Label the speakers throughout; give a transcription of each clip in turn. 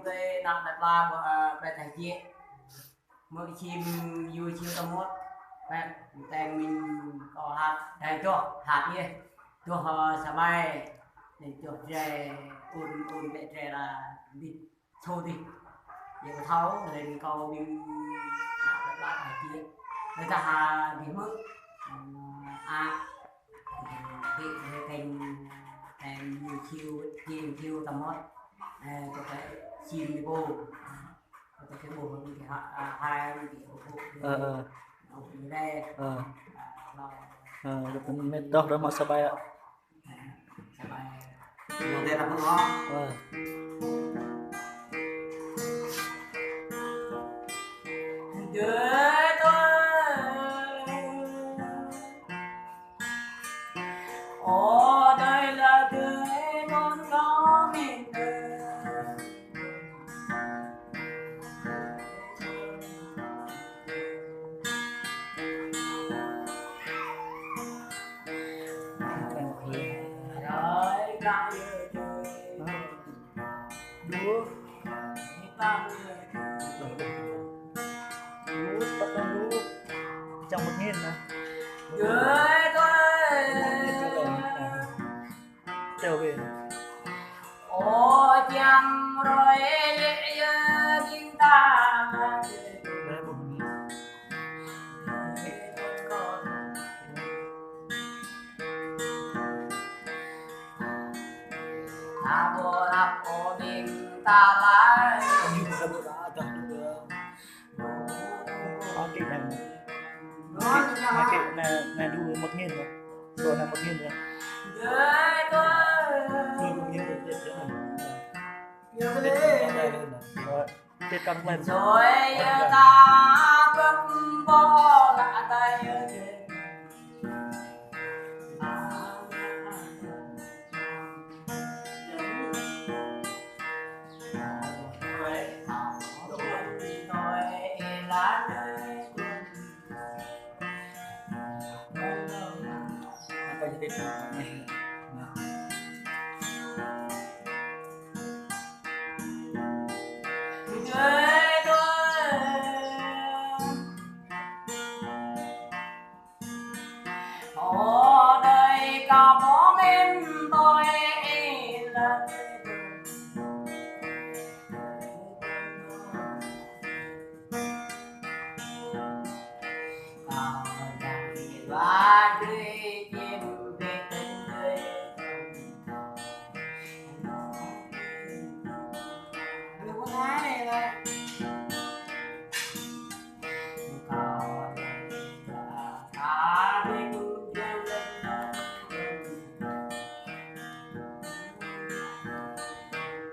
Speaker 1: tới nằm đặt ba của về thầy chị mới chim vui chiêu tao mốt bạn tên mình có hạt đây cho hạt đi cho họ sờ bay để cho rè ôn để rè là đi thô đi giờ tháo lên câu đi nằm đặt ba thầy chị người ta hà bị mất thì thành thành nhiều chiêu tầm hết có cái chim đi bồ có cái bồ như cái hai kiểu như đây
Speaker 2: mình đọc ra mà sao bay ạ
Speaker 1: nhưng đây là không có ở đây là đời non có mình đời ca đúa ta
Speaker 2: đúa bắt đầu đúa trong 1.000 nè
Speaker 1: gửi tôi
Speaker 2: trở về
Speaker 1: ô chăm rồi chúng ta
Speaker 2: đây 1.000
Speaker 1: ta vô lập ô mình ta lại
Speaker 2: cái này đu 1.000 rồi rồi là 1.000 rồi
Speaker 1: gửi tôi
Speaker 2: cái căng lên
Speaker 1: rồi ta vẫn bỏ lại tay ở đây có bố em tôi là và đi chim về tình người đừng có nói này là còn ta đi cùng chân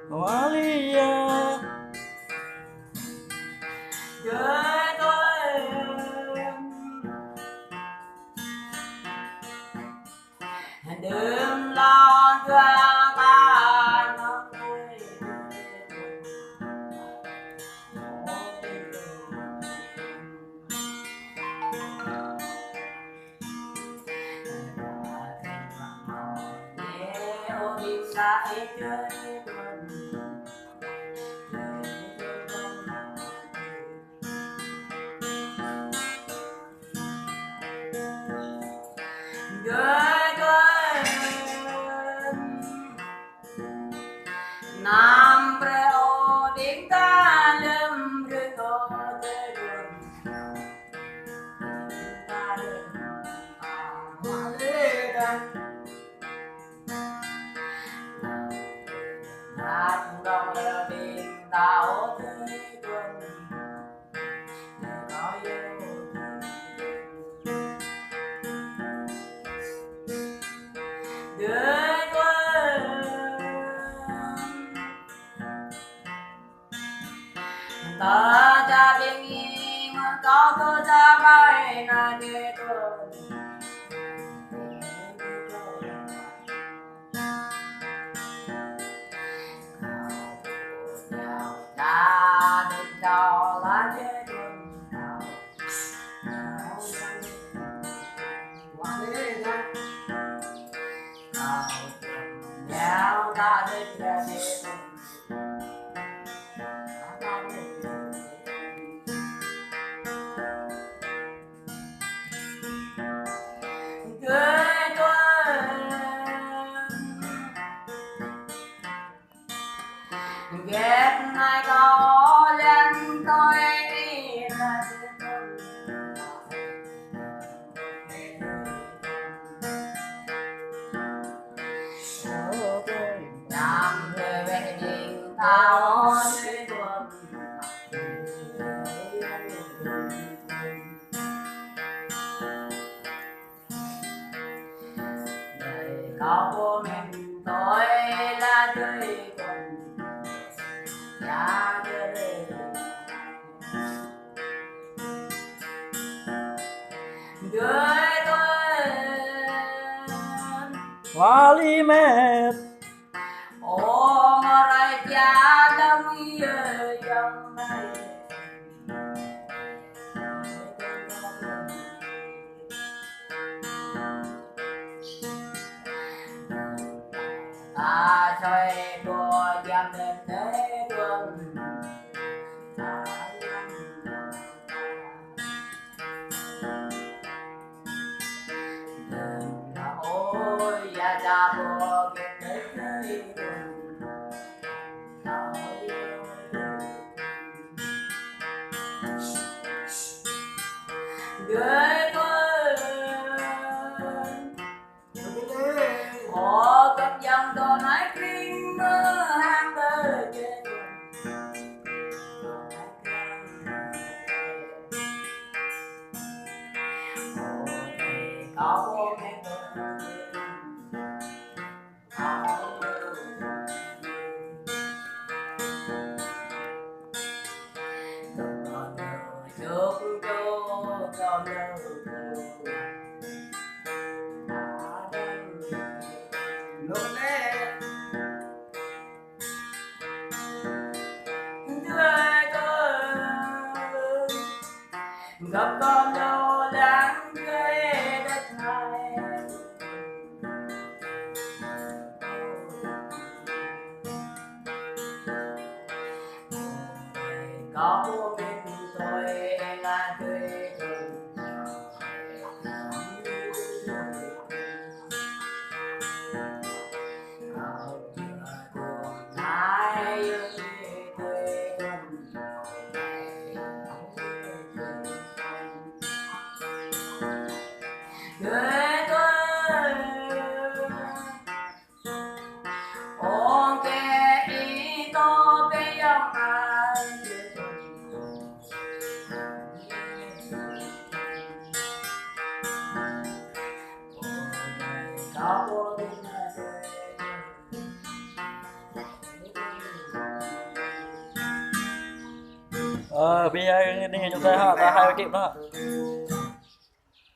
Speaker 2: Malia
Speaker 1: gửi tôi đừng lo cho ta nó xa chơi Nam preo đỉnh ta lâm rơi có tới đường ta đường hoa lê đăng hát đồng đỉnh tao tới tuần có yêu đời ta cha bên nghi mà có cơ cha bay na để tôi cha đừng cho lá để tôi qua đây ra ta đừng để tôi ghét ai có lên tôi là làm về về đình tao sẽ tuần đời có của mình tôi là đời cùng cha đời đời tôi
Speaker 2: wali mẹ
Speaker 1: ôm lại cha đông yêu dòng này ta chơi đùa dám đến thế đường ôi ya cha bùa kết thế đường gửi tôi họ cặp dòng đồ nói kinh mơ hàng đời trên có bố mẹ chúc cho lúc đấy gặp con đâu đáng ghê đất này có bố bên tôi là thuê chồng người tôi ôm cái ý tô cái dòng ai có bố bên
Speaker 2: bây giờ đi chúng ta hai kịp đó.